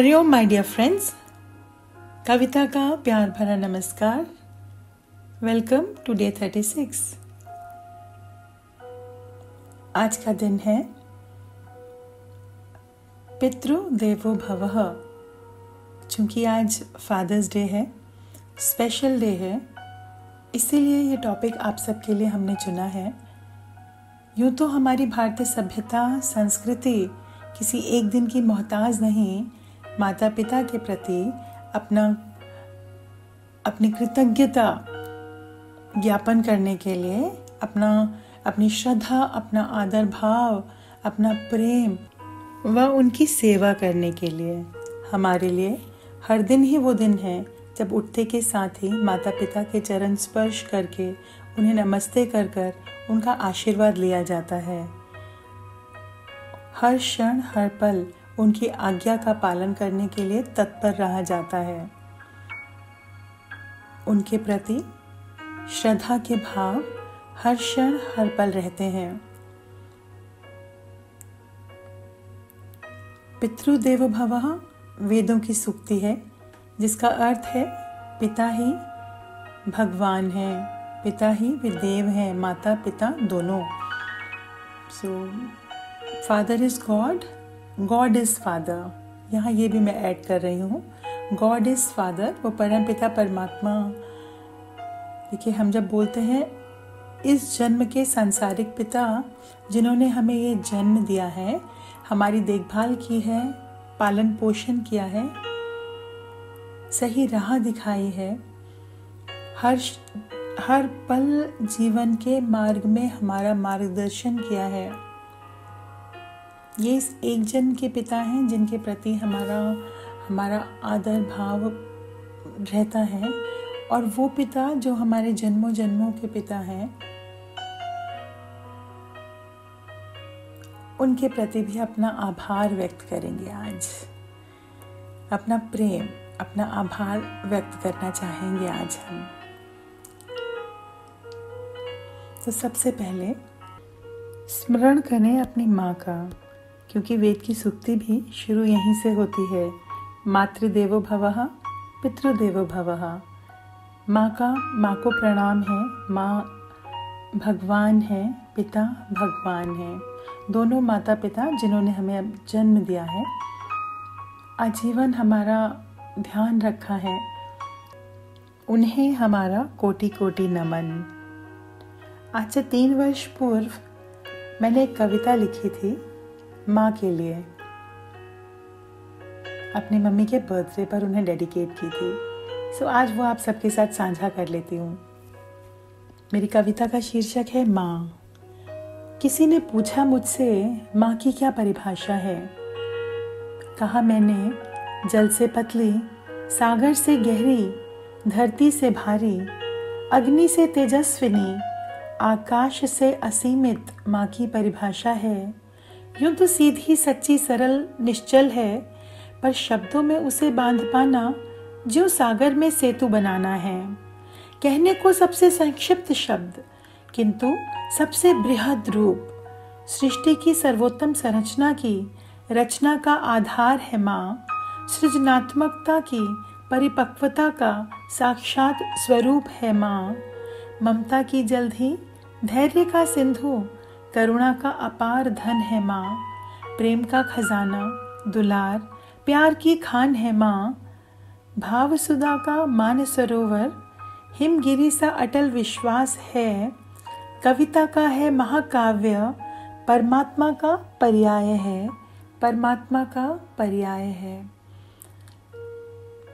Hariom my dear friends, Kavita का प्यार भरा नमस्कार। Welcome to day 36। आज का दिन है पितृ देवो भवः। चूंकि आज फादर्स डे है, स्पेशल डे है, इसीलिए ये टॉपिक आप सबके लिए हमने चुना है। यूँ तो हमारी भारतीय सभ्यता संस्कृति किसी एक दिन की मोहताज नहीं, माता पिता के प्रति अपनी कृतज्ञता ज्ञापन करने के लिए, अपनी श्रद्धा, अपना आदर भाव, अपना प्रेम व उनकी सेवा करने के लिए हमारे लिए हर दिन ही वो दिन है जब उठते के साथ ही माता पिता के चरण स्पर्श करके उन्हें नमस्ते कर कर उनका आशीर्वाद लिया जाता है। हर क्षण हर पल उनकी आज्ञा का पालन करने के लिए तत्पर रहा जाता है। उनके प्रति श्रद्धा के भाव हर क्षण हर पल रहते हैं। पितृदेवो भवः वेदों की सूक्ति है, जिसका अर्थ है पिता ही भगवान है, पिता ही वे देव हैं, माता पिता दोनों। Father is God, God is father. यहाँ ये भी मैं ऐड कर रही हूँ, गॉड इज फादर, वो परम पिता परमात्मा। देखिए, हम जब बोलते हैं इस जन्म के सांसारिक पिता, जिन्होंने हमें ये जन्म दिया है, हमारी देखभाल की है, पालन पोषण किया है, सही राह दिखाई है, हर पल जीवन के मार्ग में हमारा मार्गदर्शन किया है, ये इस एक जन्म के पिता हैं जिनके प्रति हमारा आदर भाव रहता है। और वो पिता जो हमारे जन्मों जन्मों के पिता हैं, उनके प्रति भी अपना आभार व्यक्त करेंगे। आज अपना प्रेम, अपना आभार व्यक्त करना चाहेंगे आज हम। तो सबसे पहले स्मरण करें अपनी माँ का, क्योंकि वेद की सूक्ति भी शुरू यहीं से होती है। मातृदेवो भवः पितृदेवो भवः। माँ को प्रणाम है, माँ भगवान है, पिता भगवान है, दोनों माता पिता जिन्होंने हमें जन्म दिया है, आजीवन हमारा ध्यान रखा है, उन्हें हमारा कोटि कोटि नमन। आज से 3 वर्ष पूर्व मैंने एक कविता लिखी थी माँ के लिए, अपनी मम्मी के बर्थडे पर उन्हें डेडिकेट की थी। आज वो आप सबके साथ साझा कर लेती हूँ। मेरी कविता का शीर्षक है माँ। किसी ने पूछा मुझसे माँ की क्या परिभाषा है। कहा मैंने, जल से पतली, सागर से गहरी, धरती से भारी, अग्नि से तेजस्विनी, आकाश से असीमित माँ की परिभाषा है। यूं तो सीधी सच्ची सरल निश्चल है, पर शब्दों में उसे बांध पाना जो सागर में सेतु बनाना है। कहने को सबसे संक्षिप्त शब्द, किंतु सबसे बृहद रूप। सृष्टि की सर्वोत्तम संरचना की रचना का आधार है माँ। सृजनात्मकता की परिपक्वता का साक्षात स्वरूप है माँ। ममता की जलधि, धैर्य का सिंधु, करुणा का अपार धन है माँ। प्रेम का खजाना, दुलार, प्यार की खान है माँ। भाव सुधा का मान सरोवर, हिमगिरी सा अटल विश्वास है। कविता का है महाकाव्य, परमात्मा का पर्याय है, परमात्मा का पर्याय है।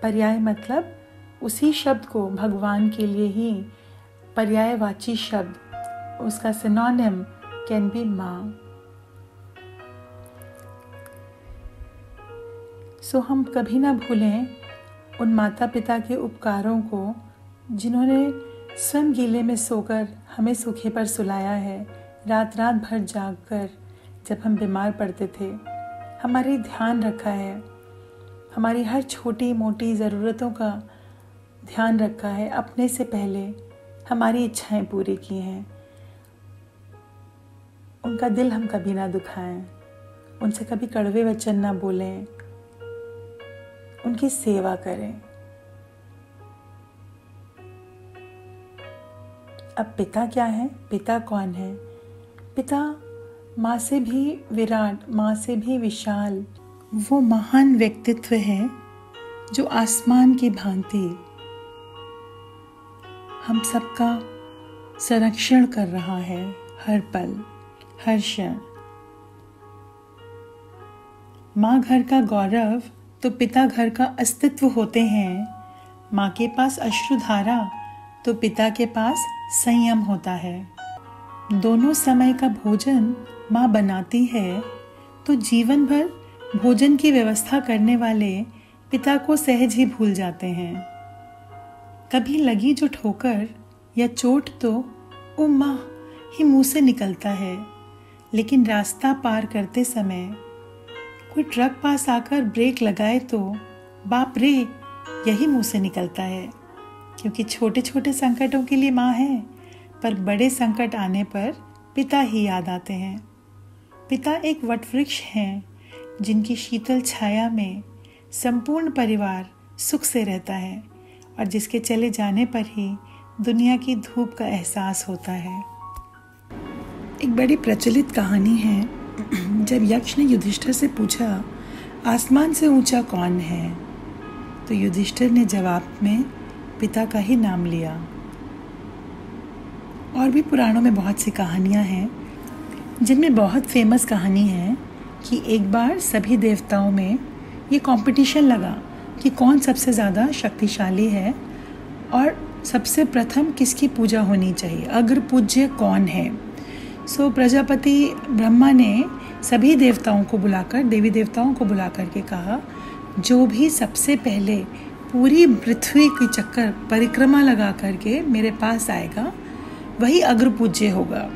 पर्याय मतलब उसी शब्द को भगवान के लिए ही पर्यायवाची शब्द, उसका सिनोनिम कैन बी माँ। हम कभी ना भूलें उन माता पिता के उपकारों को, जिन्होंने स्वयं गीले में सोकर हमें सूखे पर सुलाया है, रात रात भर जागकर जब हम बीमार पड़ते थे हमारी ध्यान रखा है, हमारी हर छोटी मोटी ज़रूरतों का ध्यान रखा है, अपने से पहले हमारी इच्छाएं पूरी की हैं। उनका दिल हम कभी ना दुखाएं, उनसे कभी कड़वे वचन ना बोलें, उनकी सेवा करें। अब पिता क्या है? पिता कौन है? पिता माँ से भी विराट, माँ से भी विशाल, वो महान व्यक्तित्व है जो आसमान की भांति हम सबका संरक्षण कर रहा है हर पल, हर क्षण। माँ घर का गौरव तो पिता घर का अस्तित्व होते हैं। माँ के पास अश्रुधारा तो पिता के पास संयम होता है। दोनों समय का भोजन माँ बनाती है तो जीवन भर भोजन की व्यवस्था करने वाले पिता को सहज ही भूल जाते हैं। कभी लगी जो ठोकर या चोट तो ओ माँ ही मुंह से निकलता है, लेकिन रास्ता पार करते समय कोई ट्रक पास आकर ब्रेक लगाए तो बाप रे यही मुंह से निकलता है। क्योंकि छोटे छोटे संकटों के लिए माँ है, पर बड़े संकट आने पर पिता ही याद आते हैं। पिता एक वटवृक्ष हैं जिनकी शीतल छाया में संपूर्ण परिवार सुख से रहता है और जिसके चले जाने पर ही दुनिया की धूप का एहसास होता है। एक बड़ी प्रचलित कहानी है, जब यक्ष ने युधिष्ठिर से पूछा आसमान से ऊंचा कौन है, तो युधिष्ठिर ने जवाब में पिता का ही नाम लिया। और भी पुराणों में बहुत सी कहानियाँ हैं, जिनमें बहुत फेमस कहानी है कि एक बार सभी देवताओं में ये कंपटीशन लगा कि कौन सबसे ज़्यादा शक्तिशाली है और सबसे प्रथम किसकी पूजा होनी चाहिए, अग्र पूज्य कौन है। सो प्रजापति ब्रह्मा ने सभी देवताओं को बुलाकर, देवी देवताओं को बुला करके कहा, जो भी सबसे पहले पूरी पृथ्वी की चक्कर परिक्रमा लगा करके मेरे पास आएगा वही अग्र पूज्य होगा।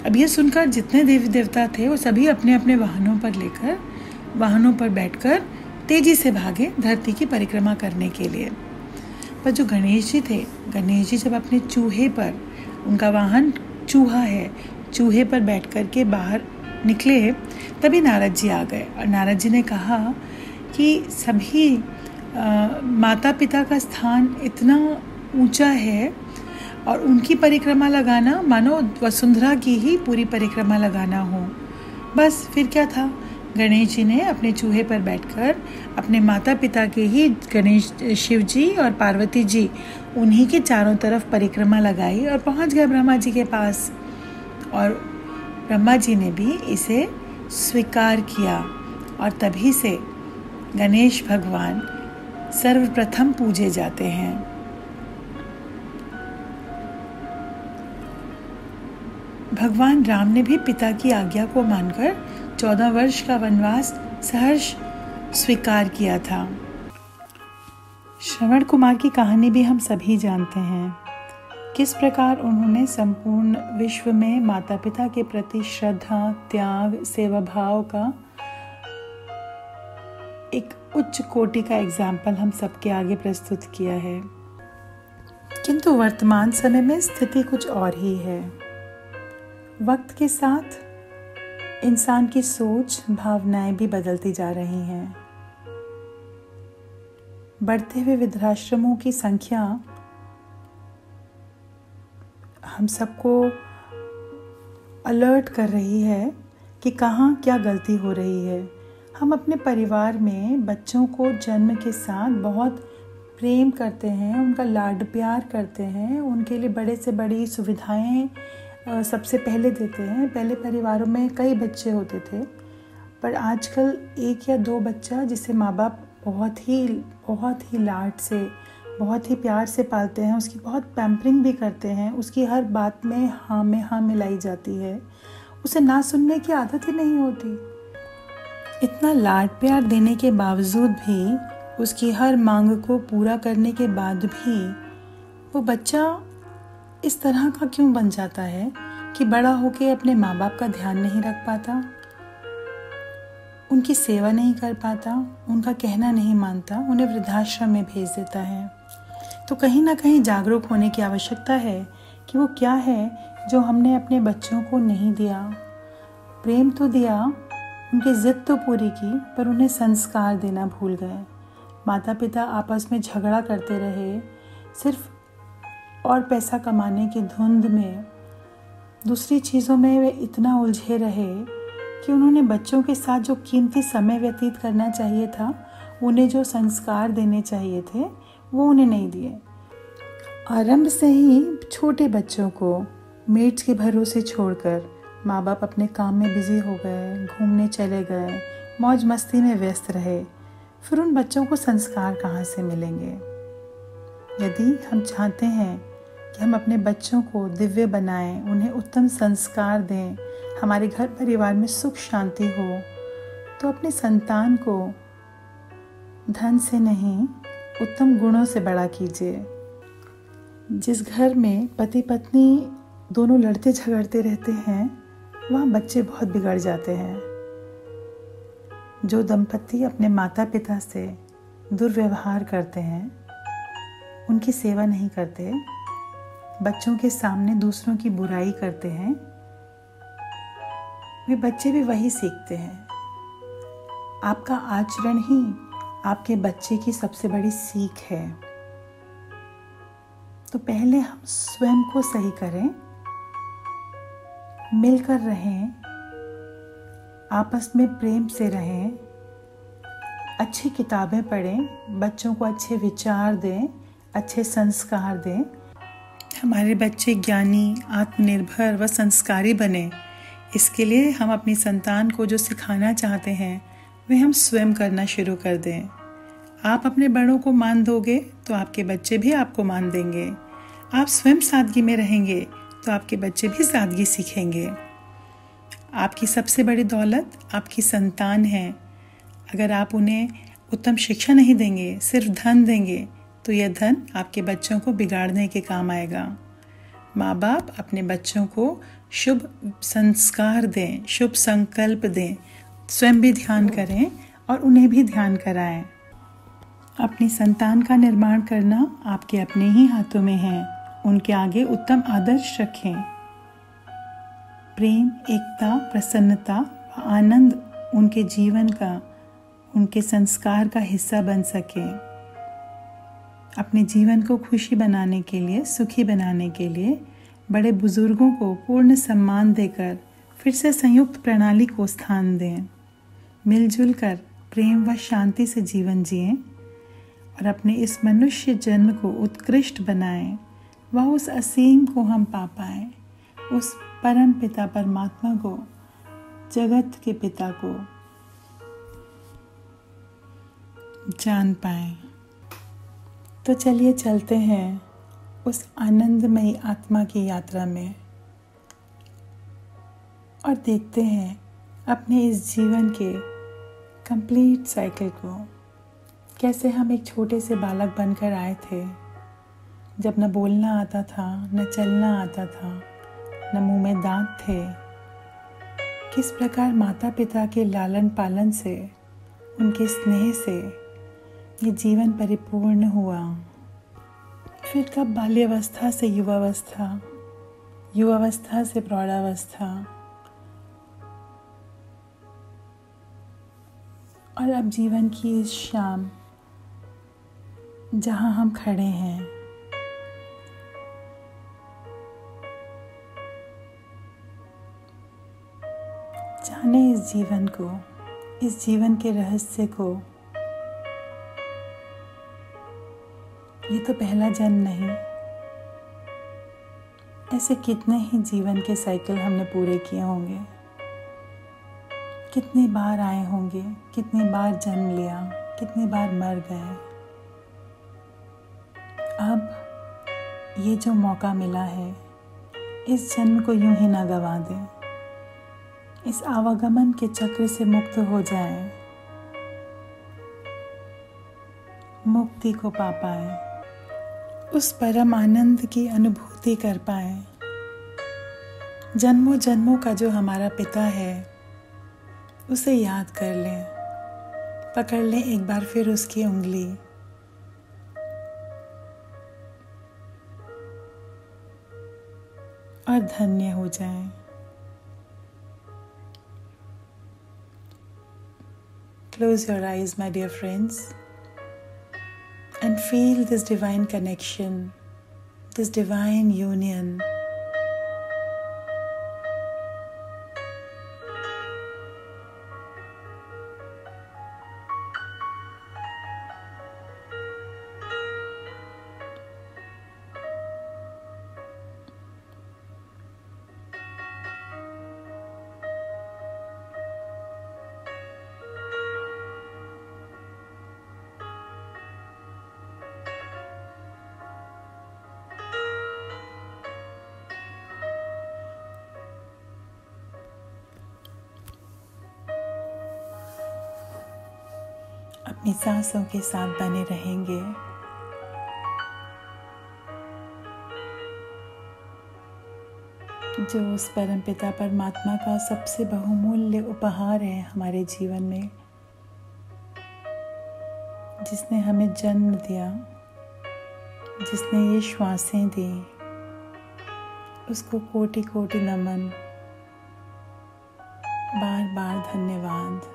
अब ये सुनकर जितने देवी देवता थे वो सभी अपने अपने वाहनों पर बैठकर तेजी से भागे धरती की परिक्रमा करने के लिए। पर जो गणेश जी थे, गणेश जी जब अपने चूहे पर, उनका वाहन चूहा है, चूहे पर बैठ कर के बाहर निकले, तभी नारद जी आ गए और नारद जी ने कहा कि सभी माता पिता का स्थान इतना ऊंचा है और उनकी परिक्रमा लगाना मानो वसुंधरा की ही पूरी परिक्रमा लगाना हो। बस फिर क्या था, गणेश जी ने अपने चूहे पर बैठकर अपने माता पिता के ही, गणेश शिव जी और पार्वती जी, उन्हीं के चारों तरफ परिक्रमा लगाई और पहुंच गए ब्रह्मा जी के पास। और ब्रह्मा जी ने भी इसे स्वीकार किया और तभी से गणेश भगवान सर्वप्रथम पूजे जाते हैं। भगवान राम ने भी पिता की आज्ञा को मानकर 14 वर्ष का वनवास सहर्ष स्वीकार किया था। श्रवण कुमार की कहानी भी हम सभी जानते हैं, किस प्रकार उन्होंने संपूर्ण विश्व में माता पिता के प्रति श्रद्धा, त्याग, सेवा भाव का एक उच्च कोटि का एग्जाम्पल हम सबके आगे प्रस्तुत किया है। किंतु वर्तमान समय में स्थिति कुछ और ही है। वक्त के साथ इंसान की सोच, भावनाएं भी बदलती जा रही हैं। बढ़ते हुए वृद्धाश्रमों की संख्या हम सबको अलर्ट कर रही है कि कहाँ क्या गलती हो रही है। हम अपने परिवार में बच्चों को जन्म के साथ बहुत प्रेम करते हैं, उनका लाड प्यार करते हैं, उनके लिए बड़े से बड़ी सुविधाएं सबसे पहले देते हैं। पहले परिवारों में कई बच्चे होते थे, पर आजकल 1 या 2 बच्चा जिसे माँ बाप बहुत ही लाड से, बहुत ही प्यार से पालते हैं, उसकी बहुत पैम्परिंग भी करते हैं, उसकी हर बात में हाँ मिलाई जाती है, उसे ना सुनने की आदत ही नहीं होती। इतना लाड प्यार देने के बावजूद भी, उसकी हर मांग को पूरा करने के बाद भी वो बच्चा इस तरह का क्यों बन जाता है कि बड़ा होके अपने माँ बाप का ध्यान नहीं रख पाता, उनकी सेवा नहीं कर पाता, उनका कहना नहीं मानता, उन्हें वृद्धाश्रम में भेज देता है। तो कहीं ना कहीं जागरूक होने की आवश्यकता है कि वो क्या है जो हमने अपने बच्चों को नहीं दिया। प्रेम तो दिया, उनकी जिद तो पूरी की, पर उन्हें संस्कार देना भूल गए। माता पिता आपस में झगड़ा करते रहे, सिर्फ और पैसा कमाने की धुंध में, दूसरी चीज़ों में वे इतना उलझे रहे कि उन्होंने बच्चों के साथ जो कीमती समय व्यतीत करना चाहिए था, उन्हें जो संस्कार देने चाहिए थे, वो उन्हें नहीं दिए। आरंभ से ही छोटे बच्चों को मेड्स के भरोसे छोड़कर माँ बाप अपने काम में बिजी हो गए, घूमने चले गए, मौज मस्ती में व्यस्त रहे। फिर उन बच्चों को संस्कार कहाँ से मिलेंगे? यदि हम चाहते हैं कि हम अपने बच्चों को दिव्य बनाएं, उन्हें उत्तम संस्कार दें, हमारे घर परिवार में सुख शांति हो, तो अपने संतान को धन से नहीं, उत्तम गुणों से बड़ा कीजिए। जिस घर में पति पत्नी दोनों लड़ते झगड़ते रहते हैं, वहाँ बच्चे बहुत बिगड़ जाते हैं। जो दंपति अपने माता पिता से दुर्व्यवहार करते हैं, उनकी सेवा नहीं करते, बच्चों के सामने दूसरों की बुराई करते हैं, वे बच्चे भी वही सीखते हैं। आपका आचरण ही आपके बच्चे की सबसे बड़ी सीख है। तो पहले हम स्वयं को सही करें, मिलकर रहें, आपस में प्रेम से रहें, अच्छी किताबें पढ़ें, बच्चों को अच्छे विचार दें, अच्छे संस्कार दें। हमारे बच्चे ज्ञानी, आत्मनिर्भर व संस्कारी बने, इसके लिए हम अपनी संतान को जो सिखाना चाहते हैं, वह हम स्वयं करना शुरू कर दें। आप अपने बड़ों को मान दोगे तो आपके बच्चे भी आपको मान देंगे। आप स्वयं सादगी में रहेंगे तो आपके बच्चे भी सादगी सीखेंगे। आपकी सबसे बड़ी दौलत आपकी संतान है। अगर आप उन्हें उत्तम शिक्षा नहीं देंगे, सिर्फ धन देंगे, तो यह धन आपके बच्चों को बिगाड़ने के काम आएगा। माँ बाप अपने बच्चों को शुभ संस्कार दें, शुभ संकल्प दें, स्वयं भी ध्यान करें और उन्हें भी ध्यान कराएं। अपनी संतान का निर्माण करना आपके अपने ही हाथों में है। उनके आगे उत्तम आदर्श रखें। प्रेम, एकता, प्रसन्नता व आनंद उनके जीवन का, उनके संस्कार का हिस्सा बन सके। अपने जीवन को खुशी बनाने के लिए, सुखी बनाने के लिए बड़े बुजुर्गों को पूर्ण सम्मान देकर फिर से संयुक्त प्रणाली को स्थान दें। मिलजुल कर प्रेम व शांति से जीवन जिएं और अपने इस मनुष्य जन्म को उत्कृष्ट बनाएं। वह उस असीम को हम पा पाएं, उस परम पिता परमात्मा को, जगत के पिता को जान पाएं। तो चलिए चलते हैं उस आनंदमयी आत्मा की यात्रा में और देखते हैं अपने इस जीवन के कंप्लीट साइकिल को। कैसे हम एक छोटे से बालक बनकर आए थे, जब न बोलना आता था, न चलना आता था, न मुंह में दांत थे। किस प्रकार माता पिता के लालन पालन से, उनके स्नेह से ये जीवन परिपूर्ण हुआ। फिर कब बाल्यावस्था से युवावस्था, युवावस्था से प्रौढ़ावस्था, और अब जीवन की इस शाम जहां हम खड़े हैं। जाने इस जीवन को, इस जीवन के रहस्य को। ये तो पहला जन्म नहीं, ऐसे कितने ही जीवन के साइकिल हमने पूरे किए होंगे। कितनी बार आए होंगे, कितनी बार जन्म लिया, कितनी बार मर गए। अब ये जो मौका मिला है, इस जन्म को यूं ही ना गवा दें। इस आवागमन के चक्र से मुक्त हो जाएं, मुक्ति को पा पाएं, उस परम आनंद की अनुभूति कर पाएं। जन्मों जन्मों का जो हमारा पिता है, उसे याद कर लें, पकड़ लें एक बार फिर उसकी उंगली। और धन्य हो जाएं। Close your eyes, my dear friends. and feel this divine connection, this divine union. अपनी सांसों के साथ बने रहेंगे। जो उस परमपिता परमात्मा का सबसे बहुमूल्य उपहार है हमारे जीवन में, जिसने हमें जन्म दिया, जिसने ये श्वासें दी, उसको कोटि कोटि नमन, बार बार धन्यवाद।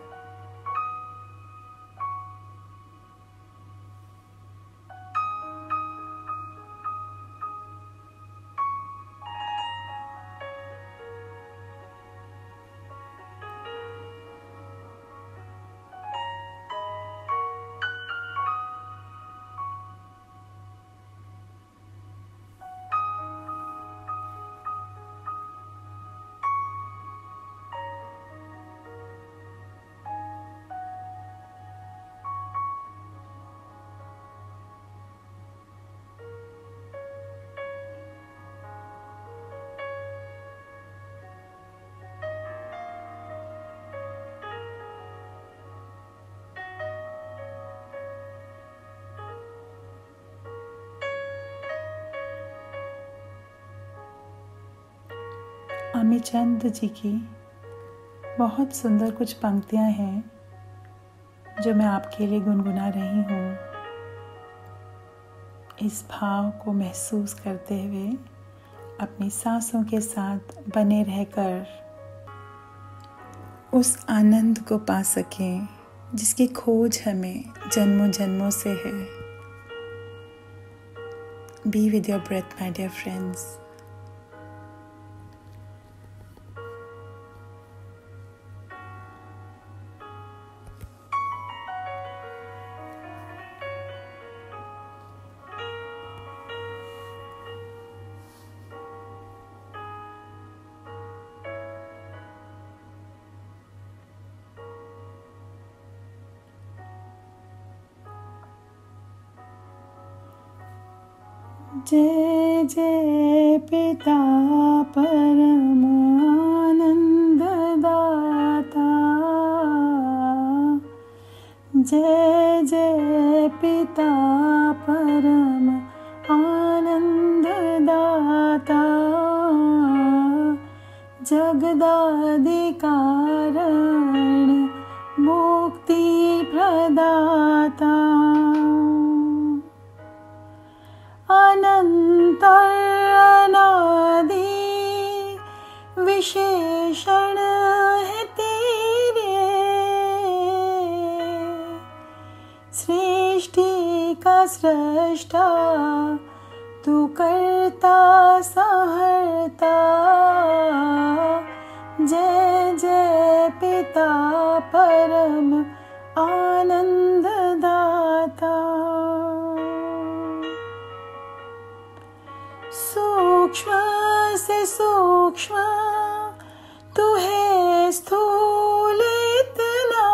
अमीचंद जी की बहुत सुंदर कुछ पंक्तियां हैं जो मैं आपके लिए गुनगुना रही हूँ। इस भाव को महसूस करते हुए अपनी सांसों के साथ बने रहकर उस आनंद को पा सकें जिसकी खोज हमें जन्मों जन्मों से है। Be with your breath, my dear friends. जय जय पिता परम आनंद दाता, जय जय पिता परम आनंद दाता, जगदादि कारण मुक्ति प्रदाता, अनंत अनादि विशेषण है तेरे, सृष्टि का सृष्टा तू करता सहर्ता, जय जय पिता परम आनंद दाता। सूक्ष्म से सूक्ष्म तू है स्थूल इतना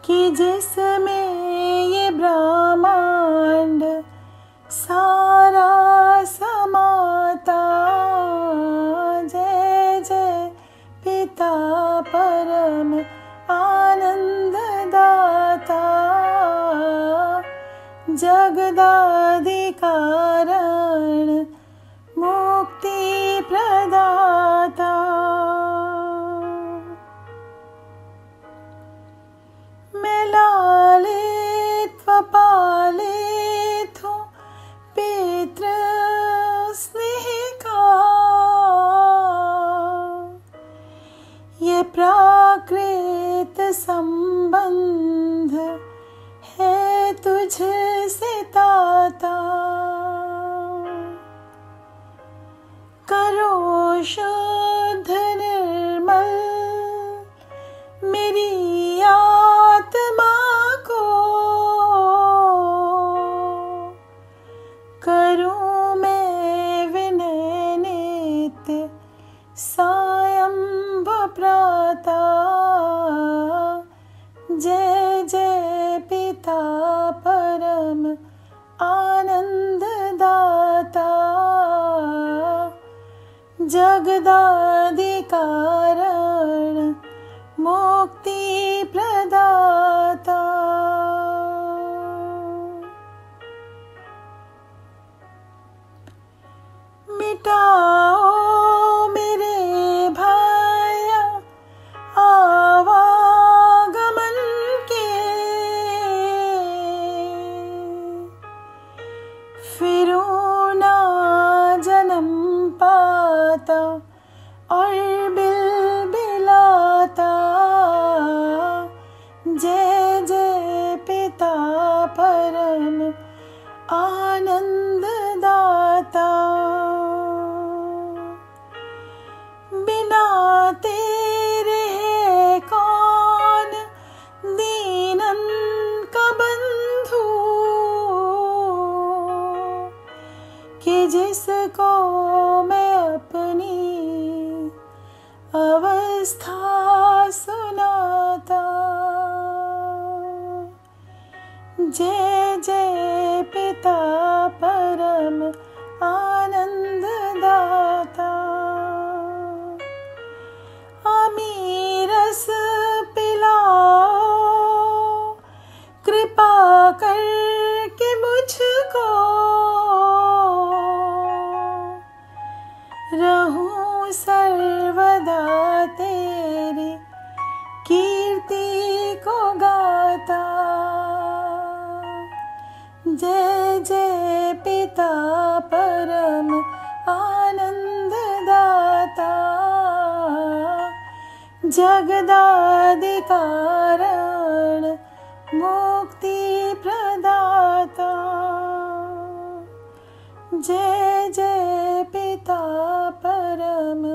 कि जिसमें ये ब्रह्मांड सारा समाता, जय जय पिता परम आनंद दाता, जगदादि कारण मुक्ति प्रदाता। मैं लालित व पालित हूँ पितृ स्नेह का, ये प्राकृत संबंध सिताता, करो शुद्ध निर्मल मेरी आत्मा को, करूं मैं विनय नित्य सायं प्रातः। जय जय पिता परम आनंद दाता, जगदादि कारण मुक्ति प्रदाता। मिटाओ मेरे भय आवागमन के, फिरूं ना जन्म पाता और बिलबिलाता। जय जय पिता परम आनंद दाता, बिना तेरे है कौन दीनन का बंधु, कि जिसको मैं अपनी अवस्था सुनाता। जय जय पिता परम आनंद दाता, अमीरस पिलाओ कृपा करके मुझको, रहूं सर्वदा तेरी कीर्ति को गाता। जय जय पिता परम आनंद दाता, जगदादि कारण मुक्ति प्रदाता। जय जय पिता परम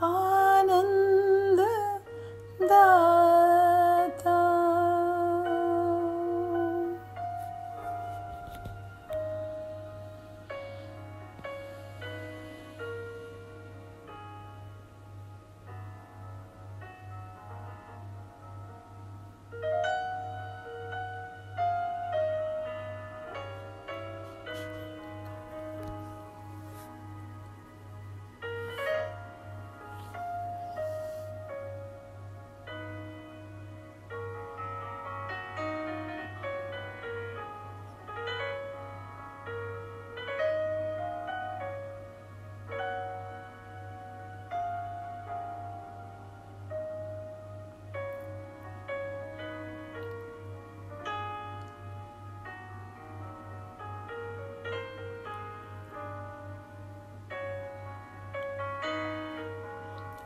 आनंद दाता।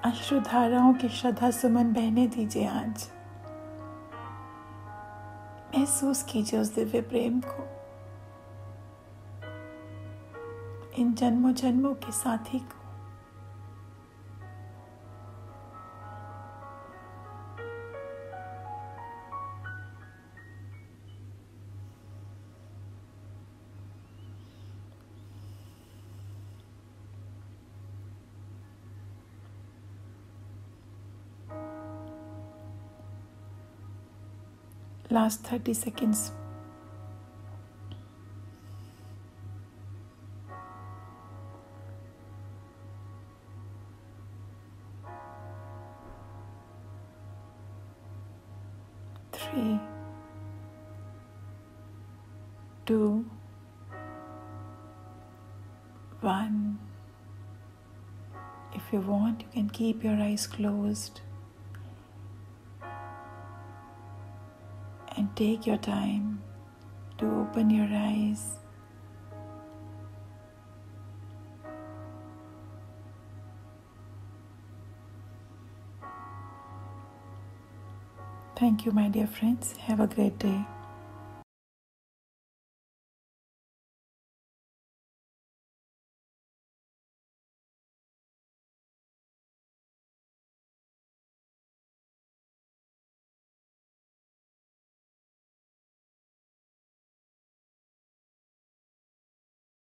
अश्रुधाराओं की श्रद्धा सुमन बहने दीजिए आज। महसूस कीजिए उस दिव्य प्रेम को, इन जन्मों जन्मों के साथी को। Last 30 seconds. Three, 2, 1. If you want, you can keep your eyes closed and take your time to open your eyes. Thank you, my dear friends. Have a great day.